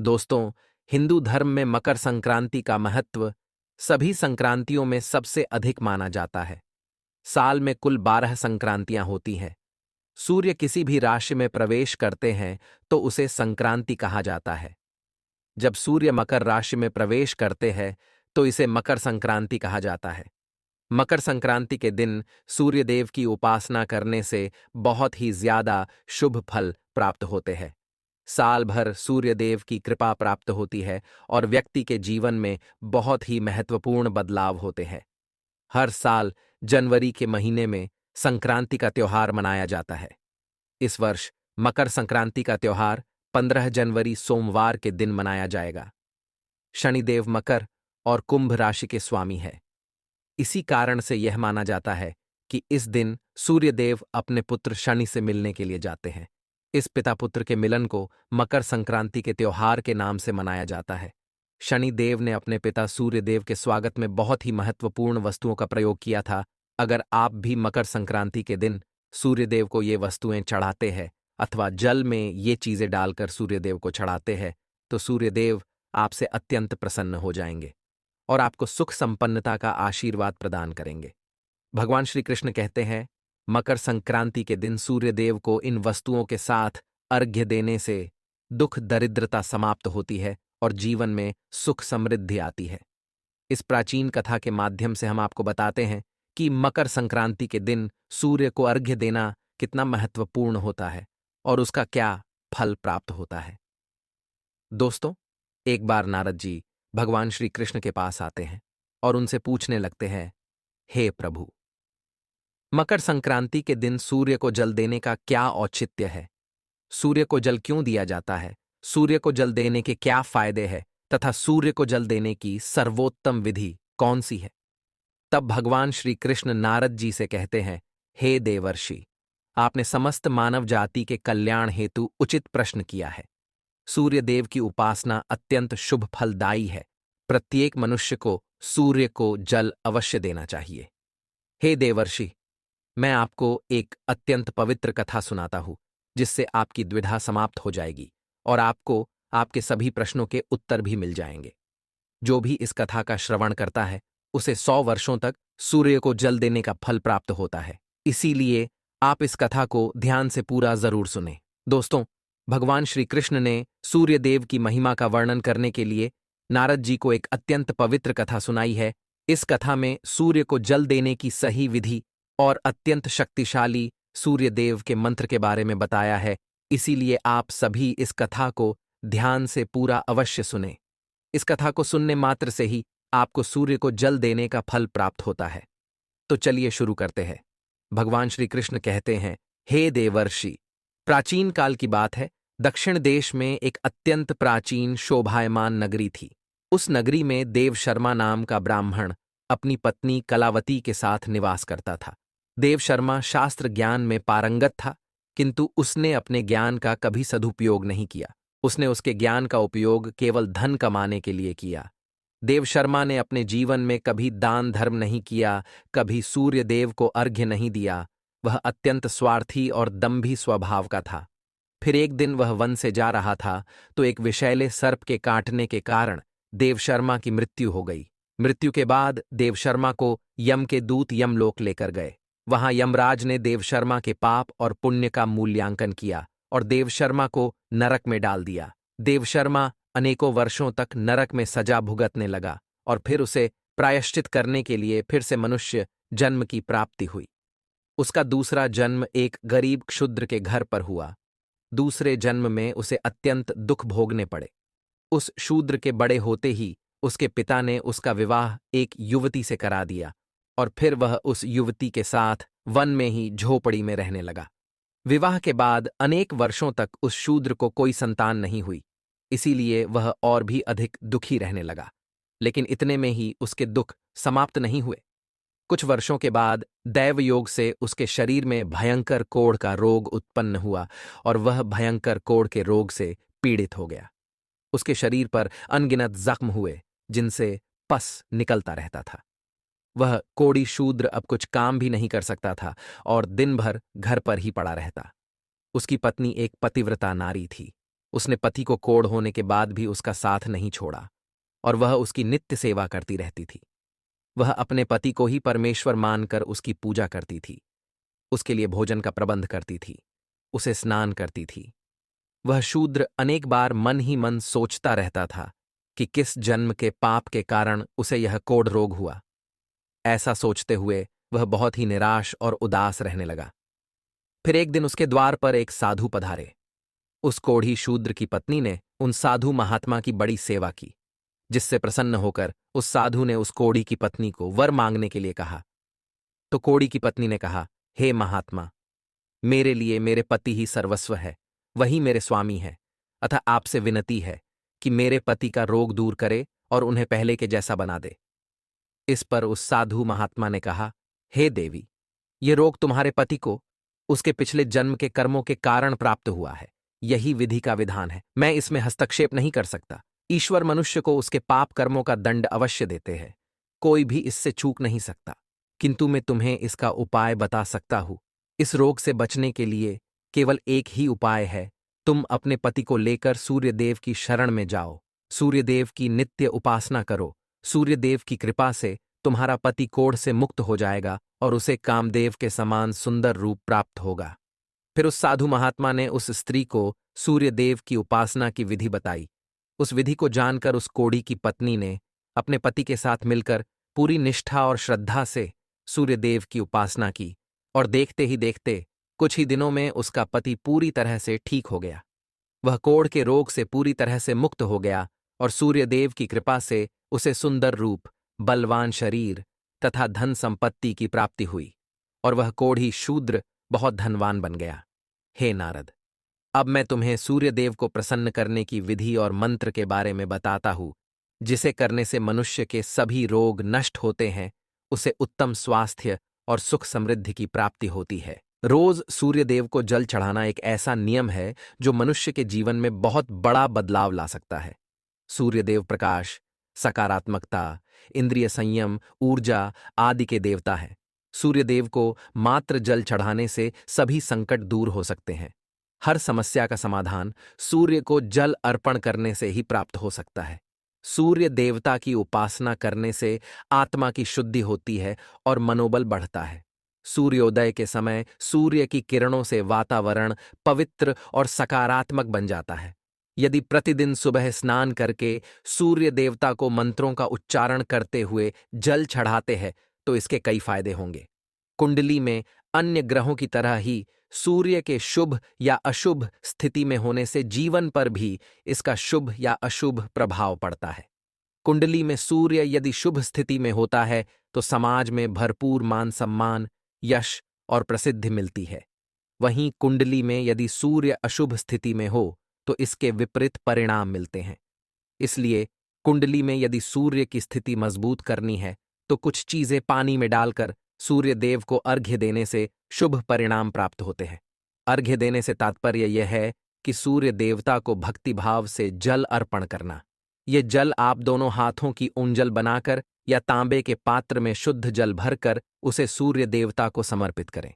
दोस्तों, हिंदू धर्म में मकर संक्रांति का महत्व सभी संक्रांतियों में सबसे अधिक माना जाता है। साल में कुल 12 संक्रांतियां होती हैं। सूर्य किसी भी राशि में प्रवेश करते हैं तो उसे संक्रांति कहा जाता है। जब सूर्य मकर राशि में प्रवेश करते हैं तो इसे मकर संक्रांति कहा जाता है। मकर संक्रांति के दिन सूर्यदेव की उपासना करने से बहुत ही ज्यादा शुभ फल प्राप्त होते हैं। साल भर सूर्यदेव की कृपा प्राप्त होती है और व्यक्ति के जीवन में बहुत ही महत्वपूर्ण बदलाव होते हैं। हर साल जनवरी के महीने में संक्रांति का त्योहार मनाया जाता है। इस वर्ष मकर संक्रांति का त्योहार 15 जनवरी सोमवार के दिन मनाया जाएगा। शनिदेव मकर और कुंभ राशि के स्वामी है। इसी कारण से यह माना जाता है कि इस दिन सूर्यदेव अपने पुत्र शनि से मिलने के लिए जाते हैं। इस पिता पुत्र के मिलन को मकर संक्रांति के त्योहार के नाम से मनाया जाता है। शनि देव ने अपने पिता सूर्यदेव के स्वागत में बहुत ही महत्वपूर्ण वस्तुओं का प्रयोग किया था। अगर आप भी मकर संक्रांति के दिन सूर्यदेव को ये वस्तुएं चढ़ाते हैं अथवा जल में ये चीजें डालकर सूर्यदेव को चढ़ाते हैं तो सूर्यदेव आपसे अत्यंत प्रसन्न हो जाएंगे और आपको सुख संपन्नता का आशीर्वाद प्रदान करेंगे। भगवान श्री कृष्ण कहते हैं, मकर संक्रांति के दिन सूर्यदेव को इन वस्तुओं के साथ अर्घ्य देने से दुख दरिद्रता समाप्त होती है और जीवन में सुख समृद्धि आती है। इस प्राचीन कथा के माध्यम से हम आपको बताते हैं कि मकर संक्रांति के दिन सूर्य को अर्घ्य देना कितना महत्वपूर्ण होता है और उसका क्या फल प्राप्त होता है। दोस्तों, एक बार नारद जी भगवान श्री कृष्ण के पास आते हैं और उनसे पूछने लगते हैं, हे प्रभु, मकर संक्रांति के दिन सूर्य को जल देने का क्या औचित्य है? सूर्य को जल क्यों दिया जाता है? सूर्य को जल देने के क्या फायदे हैं तथा सूर्य को जल देने की सर्वोत्तम विधि कौन सी है? तब भगवान श्री कृष्ण नारद जी से कहते हैं, हे देवर्षि, आपने समस्त मानव जाति के कल्याण हेतु उचित प्रश्न किया है। सूर्य देव की उपासना अत्यंत शुभ फलदायी है। प्रत्येक मनुष्य को सूर्य को जल अवश्य देना चाहिए। हे देवर्षि, मैं आपको एक अत्यंत पवित्र कथा सुनाता हूं जिससे आपकी द्विधा समाप्त हो जाएगी और आपको आपके सभी प्रश्नों के उत्तर भी मिल जाएंगे। जो भी इस कथा का श्रवण करता है उसे 100 वर्षों तक सूर्य को जल देने का फल प्राप्त होता है। इसीलिए आप इस कथा को ध्यान से पूरा जरूर सुनें। दोस्तों, भगवान श्री कृष्ण ने सूर्यदेव की महिमा का वर्णन करने के लिए नारद जी को एक अत्यंत पवित्र कथा सुनाई है। इस कथा में सूर्य को जल देने की सही विधि और अत्यंत शक्तिशाली सूर्यदेव के मंत्र के बारे में बताया है। इसीलिए आप सभी इस कथा को ध्यान से पूरा अवश्य सुने। इस कथा को सुनने मात्र से ही आपको सूर्य को जल देने का फल प्राप्त होता है। तो चलिए शुरू करते हैं। भगवान श्री कृष्ण कहते हैं, हे देवर्षि, प्राचीन काल की बात है। दक्षिण देश में एक अत्यंत प्राचीन शोभायमान नगरी थी। उस नगरी में देव शर्मा नाम का ब्राह्मण अपनी पत्नी कलावती के साथ निवास करता था। देव शर्मा शास्त्र ज्ञान में पारंगत था, किंतु उसने अपने ज्ञान का कभी सदुपयोग नहीं किया। उसने उसके ज्ञान का उपयोग केवल धन कमाने के लिए किया। देव शर्मा ने अपने जीवन में कभी दान धर्म नहीं किया, कभी सूर्य देव को अर्घ्य नहीं दिया। वह अत्यंत स्वार्थी और दंभी स्वभाव का था। फिर एक दिन वह वन से जा रहा था तो एक विषैले सर्प के काटने के कारण देव शर्मा की मृत्यु हो गई। मृत्यु के बाद देव शर्मा को यम के दूत यमलोक लेकर गए। वहां यमराज ने देव शर्मा के पाप और पुण्य का मूल्यांकन किया और देव शर्मा को नरक में डाल दिया। देव शर्मा अनेकों वर्षों तक नरक में सजा भुगतने लगा और फिर उसे प्रायश्चित करने के लिए फिर से मनुष्य जन्म की प्राप्ति हुई। उसका दूसरा जन्म एक गरीब क्षुद्र के घर पर हुआ। दूसरे जन्म में उसे अत्यंत दुख भोगने पड़े। उस शूद्र के बड़े होते ही उसके पिता ने उसका विवाह एक युवती से करा दिया और फिर वह उस युवती के साथ वन में ही झोपड़ी में रहने लगा। विवाह के बाद अनेक वर्षों तक उस शूद्र को कोई संतान नहीं हुई। इसीलिए वह और भी अधिक दुखी रहने लगा। लेकिन इतने में ही उसके दुख समाप्त नहीं हुए। कुछ वर्षों के बाद दैवयोग से उसके शरीर में भयंकर कोढ़ का रोग उत्पन्न हुआ और वह भयंकर कोढ़ के रोग से पीड़ित हो गया। उसके शरीर पर अनगिनत जख्म हुए जिनसे पस निकलता रहता था। वह कोढ़ी शूद्र अब कुछ काम भी नहीं कर सकता था और दिन भर घर पर ही पड़ा रहता। उसकी पत्नी एक पतिव्रता नारी थी। उसने पति को कोढ़ होने के बाद भी उसका साथ नहीं छोड़ा और वह उसकी नित्य सेवा करती रहती थी। वह अपने पति को ही परमेश्वर मानकर उसकी पूजा करती थी, उसके लिए भोजन का प्रबंध करती थी, उसे स्नान करती थी। वह शूद्र अनेक बार मन ही मन सोचता रहता था कि किस जन्म के पाप के कारण उसे यह कोढ़ रोग हुआ। ऐसा सोचते हुए वह बहुत ही निराश और उदास रहने लगा। फिर एक दिन उसके द्वार पर एक साधु पधारे। उस कोढ़ी शूद्र की पत्नी ने उन साधु महात्मा की बड़ी सेवा की, जिससे प्रसन्न होकर उस साधु ने उस कोढ़ी की पत्नी को वर मांगने के लिए कहा। तो कोढ़ी की पत्नी ने कहा, हे महात्मा, मेरे लिए मेरे पति ही सर्वस्व है, वही मेरे स्वामी है, अतः आपसे विनती है कि मेरे पति का रोग दूर करे और उन्हें पहले के जैसा बना दे। इस पर उस साधु महात्मा ने कहा, हे देवी, ये रोग तुम्हारे पति को उसके पिछले जन्म के कर्मों के कारण प्राप्त हुआ है। यही विधि का विधान है, मैं इसमें हस्तक्षेप नहीं कर सकता। ईश्वर मनुष्य को उसके पाप कर्मों का दंड अवश्य देते हैं, कोई भी इससे चूक नहीं सकता। किंतु मैं तुम्हें इसका उपाय बता सकता हूं। इस रोग से बचने के लिए केवल एक ही उपाय है, तुम अपने पति को लेकर सूर्यदेव की शरण में जाओ, सूर्यदेव की नित्य उपासना करो। सूर्यदेव की कृपा से तुम्हारा पति कोढ़ से मुक्त हो जाएगा और उसे कामदेव के समान सुंदर रूप प्राप्त होगा। फिर उस साधु महात्मा ने उस स्त्री को सूर्यदेव की उपासना की विधि बताई। उस विधि को जानकर उस कोढ़ी की पत्नी ने अपने पति के साथ मिलकर पूरी निष्ठा और श्रद्धा से सूर्यदेव की उपासना की और देखते ही देखते कुछ ही दिनों में उसका पति पूरी तरह से ठीक हो गया। वह कोढ़ के रोग से पूरी तरह से मुक्त हो गया और सूर्यदेव की कृपा से उसे सुंदर रूप, बलवान शरीर तथा धन संपत्ति की प्राप्ति हुई और वह कोढ़ी शूद्र बहुत धनवान बन गया। हे नारद, अब मैं तुम्हें सूर्यदेव को प्रसन्न करने की विधि और मंत्र के बारे में बताता हूं, जिसे करने से मनुष्य के सभी रोग नष्ट होते हैं, उसे उत्तम स्वास्थ्य और सुख समृद्धि की प्राप्ति होती है। रोज सूर्यदेव को जल चढ़ाना एक ऐसा नियम है जो मनुष्य के जीवन में बहुत बड़ा बदलाव ला सकता है। सूर्यदेव प्रकाश, सकारात्मकता, इंद्रिय संयम, ऊर्जा आदि के देवता हैं। सूर्यदेव को मात्र जल चढ़ाने से सभी संकट दूर हो सकते हैं। हर समस्या का समाधान सूर्य को जल अर्पण करने से ही प्राप्त हो सकता है। सूर्य देवता की उपासना करने से आत्मा की शुद्धि होती है और मनोबल बढ़ता है। सूर्योदय के समय सूर्य की किरणों से वातावरण पवित्र और सकारात्मक बन जाता है। यदि प्रतिदिन सुबह स्नान करके सूर्य देवता को मंत्रों का उच्चारण करते हुए जल चढ़ाते हैं तो इसके कई फायदे होंगे। कुंडली में अन्य ग्रहों की तरह ही सूर्य के शुभ या अशुभ स्थिति में होने से जीवन पर भी इसका शुभ या अशुभ प्रभाव पड़ता है। कुंडली में सूर्य यदि शुभ स्थिति में होता है तो समाज में भरपूर मान सम्मान, यश और प्रसिद्धि मिलती है। वहीं कुंडली में यदि सूर्य अशुभ स्थिति में हो तो इसके विपरीत परिणाम मिलते हैं। इसलिए कुंडली में यदि सूर्य की स्थिति मजबूत करनी है तो कुछ चीजें पानी में डालकर सूर्य देव को अर्घ्य देने से शुभ परिणाम प्राप्त होते हैं। अर्घ्य देने से तात्पर्य यह है कि सूर्य देवता को भक्तिभाव से जल अर्पण करना। ये जल आप दोनों हाथों की ऊंजल बनाकर या तांबे के पात्र में शुद्ध जल भरकर उसे सूर्य देवता को समर्पित करें।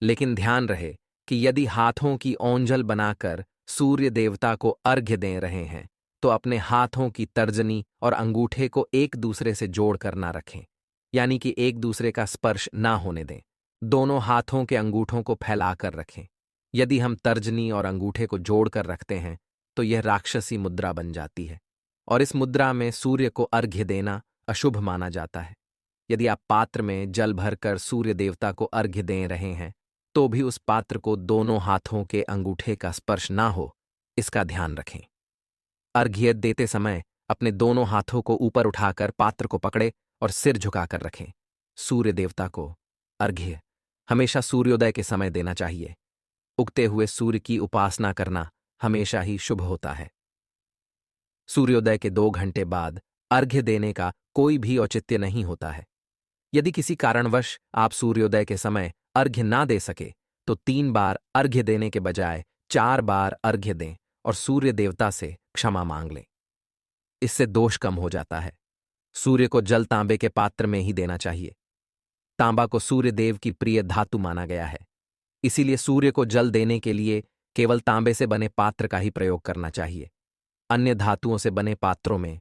लेकिन ध्यान रहे कि यदि हाथों की ओंजल बनाकर सूर्य देवता को अर्घ्य दे रहे हैं तो अपने हाथों की तर्जनी और अंगूठे को एक दूसरे से जोड़कर ना रखें, यानी कि एक दूसरे का स्पर्श ना होने दें। दोनों हाथों के अंगूठों को फैलाकर रखें। यदि हम तर्जनी और अंगूठे को जोड़कर रखते हैं तो यह राक्षसी मुद्रा बन जाती है और इस मुद्रा में सूर्य को अर्घ्य देना अशुभ माना जाता है। यदि आप पात्र में जल भरकर सूर्य देवता को अर्घ्य दे रहे हैं तो भी उस पात्र को दोनों हाथों के अंगूठे का स्पर्श ना हो, इसका ध्यान रखें। अर्घ्य देते समय अपने दोनों हाथों को ऊपर उठाकर पात्र को पकड़े और सिर झुकाकर रखें। सूर्य देवता को अर्घ्य हमेशा सूर्योदय के समय देना चाहिए। उगते हुए सूर्य की उपासना करना हमेशा ही शुभ होता है। सूर्योदय के 2 घंटे बाद अर्घ्य देने का कोई भी औचित्य नहीं होता है। यदि किसी कारणवश आप सूर्योदय के समय अर्घ्य ना दे सके तो 3 बार अर्घ्य देने के बजाय 4 बार अर्घ्य दें और सूर्य देवता से क्षमा मांग लें। इससे दोष कम हो जाता है। सूर्य को जल तांबे के पात्र में ही देना चाहिए। तांबा को सूर्य देव की प्रिय धातु माना गया है, इसीलिए सूर्य को जल देने के लिए केवल तांबे से बने पात्र का ही प्रयोग करना चाहिए। अन्य धातुओं से बने पात्रों में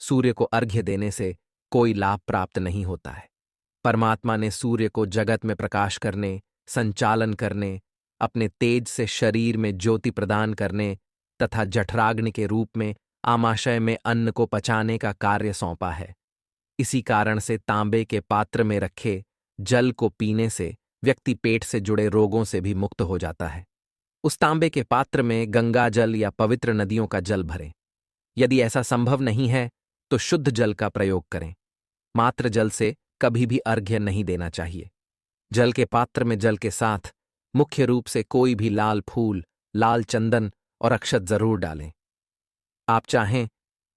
सूर्य को अर्घ्य देने से कोई लाभ प्राप्त नहीं होता है। परमात्मा ने सूर्य को जगत में प्रकाश करने, संचालन करने, अपने तेज से शरीर में ज्योति प्रदान करने तथा जठराग्नि के रूप में आमाशय में अन्न को पचाने का कार्य सौंपा है। इसी कारण से तांबे के पात्र में रखे जल को पीने से व्यक्ति पेट से जुड़े रोगों से भी मुक्त हो जाता है। उस तांबे के पात्र में गंगा जल या पवित्र नदियों का जल भरें। यदि ऐसा संभव नहीं है तो शुद्ध जल का प्रयोग करें। मात्र जल से कभी भी अर्घ्य नहीं देना चाहिए। जल के पात्र में जल के साथ मुख्य रूप से कोई भी लाल फूल, लाल चंदन और अक्षत जरूर डालें। आप चाहें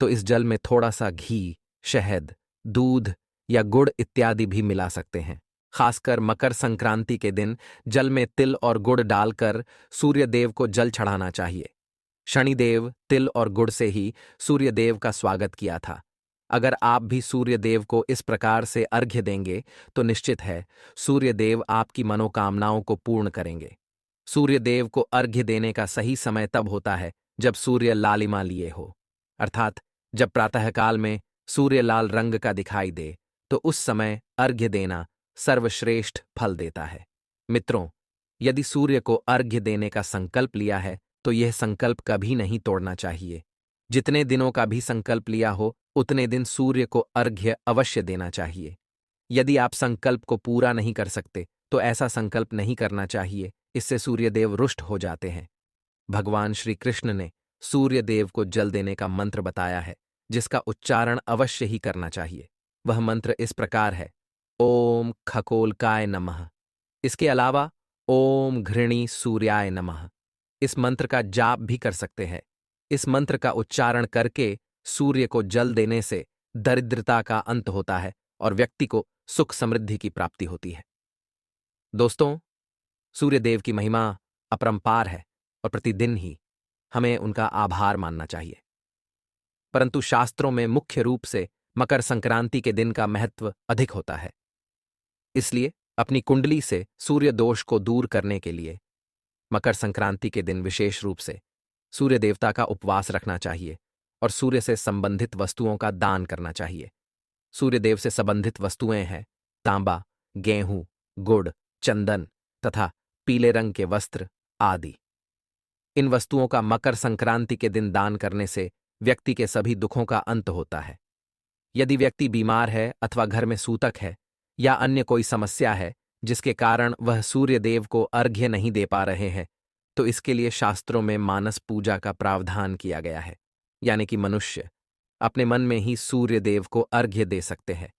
तो इस जल में थोड़ा सा घी, शहद, दूध या गुड़ इत्यादि भी मिला सकते हैं। खासकर मकर संक्रांति के दिन जल में तिल और गुड़ डालकर सूर्य देव को जल चढ़ाना चाहिए। शनिदेव तिल और गुड़ से ही सूर्य देव का स्वागत किया था। अगर आप भी सूर्य देव को इस प्रकार से अर्घ्य देंगे तो निश्चित है सूर्य देव आपकी मनोकामनाओं को पूर्ण करेंगे। सूर्य देव को अर्घ्य देने का सही समय तब होता है जब सूर्य लालिमा लिए हो, अर्थात जब प्रातःकाल में सूर्य लाल रंग का दिखाई दे तो उस समय अर्घ्य देना सर्वश्रेष्ठ फल देता है। मित्रों, यदि सूर्य को अर्घ्य देने का संकल्प लिया है तो यह संकल्प कभी नहीं तोड़ना चाहिए। जितने दिनों का भी संकल्प लिया हो उतने दिन सूर्य को अर्घ्य अवश्य देना चाहिए। यदि आप संकल्प को पूरा नहीं कर सकते तो ऐसा संकल्प नहीं करना चाहिए, इससे सूर्यदेव रुष्ट हो जाते हैं। भगवान श्री कृष्ण ने सूर्यदेव को जल देने का मंत्र बताया है जिसका उच्चारण अवश्य ही करना चाहिए। वह मंत्र इस प्रकार है, ओम खकोलकाय नमः। इसके अलावा ओम घृणी सूर्याय नमः। इस मंत्र का जाप भी कर सकते हैं। इस मंत्र का उच्चारण करके सूर्य को जल देने से दरिद्रता का अंत होता है और व्यक्ति को सुख समृद्धि की प्राप्ति होती है। दोस्तों, सूर्यदेव की महिमा अपरंपार है और प्रतिदिन ही हमें उनका आभार मानना चाहिए। परंतु शास्त्रों में मुख्य रूप से मकर संक्रांति के दिन का महत्व अधिक होता है। इसलिए अपनी कुंडली से सूर्य दोष को दूर करने के लिए मकर संक्रांति के दिन विशेष रूप से सूर्य देवता का उपवास रखना चाहिए और सूर्य से संबंधित वस्तुओं का दान करना चाहिए। सूर्यदेव से संबंधित वस्तुएं हैं तांबा, गेहूं, गुड़, चंदन तथा पीले रंग के वस्त्र आदि। इन वस्तुओं का मकर संक्रांति के दिन दान करने से व्यक्ति के सभी दुखों का अंत होता है। यदि व्यक्ति बीमार है अथवा घर में सूतक है या अन्य कोई समस्या है जिसके कारण वह सूर्यदेव को अर्घ्य नहीं दे पा रहे हैं तो इसके लिए शास्त्रों में मानस पूजा का प्रावधान किया गया है, यानी कि मनुष्य अपने मन में ही सूर्यदेव को अर्घ्य दे सकते हैं।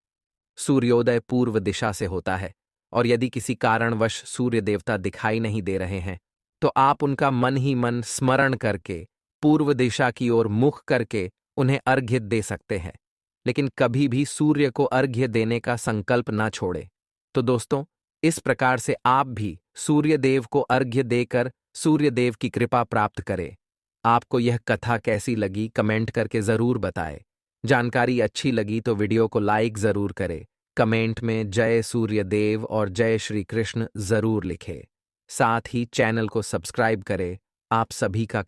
सूर्योदय पूर्व दिशा से होता है और यदि किसी कारणवश सूर्य देवता दिखाई नहीं दे रहे हैं तो आप उनका मन ही मन स्मरण करके पूर्व दिशा की ओर मुख करके उन्हें अर्घ्य दे सकते हैं, लेकिन कभी भी सूर्य को अर्घ्य देने का संकल्प ना छोड़े। तो दोस्तों, इस प्रकार से आप भी सूर्यदेव को अर्घ्य देकर सूर्यदेव की कृपा प्राप्त करें। आपको यह कथा कैसी लगी कमेंट करके जरूर बताएं। जानकारी अच्छी लगी तो वीडियो को लाइक जरूर करें। कमेंट में जय सूर्यदेव और जय श्री कृष्ण जरूर लिखें। साथ ही चैनल को सब्सक्राइब करें। आप सभी का